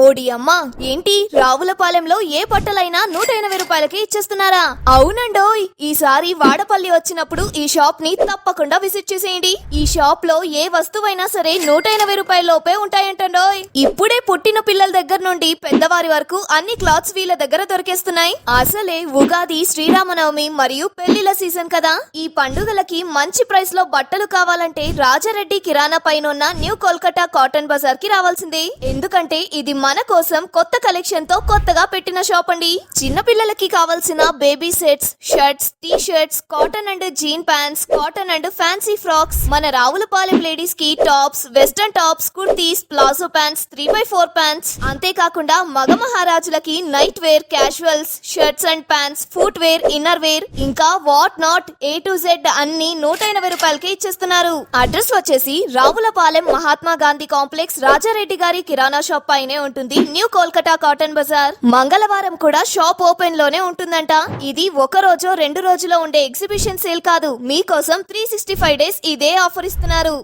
ఓడి అమ్మా, ఏంటి రావులపాలెంలో ఏ బట్టలైనా 180 రూపాయలకి ఇచ్చేస్తున్నారా? అవునండోయ్, ఈసారి వాడపల్లి వచ్చినప్పుడు ఈ షాప్ ని తప్పకుండా విజిట్ చేసేయండి. ఈ షాప్ లో ఏ వస్తువైనా సరే 180 రూపాయల లోపే ఉంటాయంటండోయ్. ఇప్పుడే పుట్టిన పిల్లల దగ్గర నుండి పెద్దవారి వరకు అన్ని క్లాత్స్ వీళ్ళ దగ్గర దొరికేస్తున్నాయి. అసలే ఉగాది, శ్రీరామనవమి మరియు పెళ్లిల సీజన్ కదా. ఈ పండుగలకి మంచి ప్రైస్ లో బట్టలు కావాలంటే రాజారెడ్డి కిరాణా పైన ఉన్న న్యూ కోల్కతా కాటన్ బజార్ కి రావాల్సిందే. ఎందుకంటే ఇది మన కోసం కొత్త కలెక్షన్ తో కొత్తగా పెట్టిన షాప్ అండి. చిన్న పిల్లలకి కావాల్సిన baby sets, shirts, T shirts, cotton and jean pants, cotton and fancy frocks, మన రావులపాలెం లేడీస్ కి tops, western tops, kurtis, palazzo pants, 3x4 pants, అంతేకాకుండా మగ మహారాజులకి nightwear, casuals, shirts and pants, footwear, innerwear, ఇంకా what not A to Z అన్ని 180 రూపాయలకి ఇచ్చేస్తున్నారు. Address వచ్చేసి రావులపాలెం మహాత్మా గాంధీ కాంప్లెక్స్, రాజారెడ్డి గారి కిరాణా షాప్ పైనే ఉంటుంది న్యూ కోల్కతా కాటన్ బజార్. మంగళవారం కూడా షాప్ ఓపెన్ లోనే ఉంటుందంట. ఇది ఒక రోజు 2 రోజులో ఉండే ఎగ్జిబిషన్ సేల్ కాదు, మీకోసం 365 డేస్ ఇదే ఆఫర్ ఇస్తున్నారు.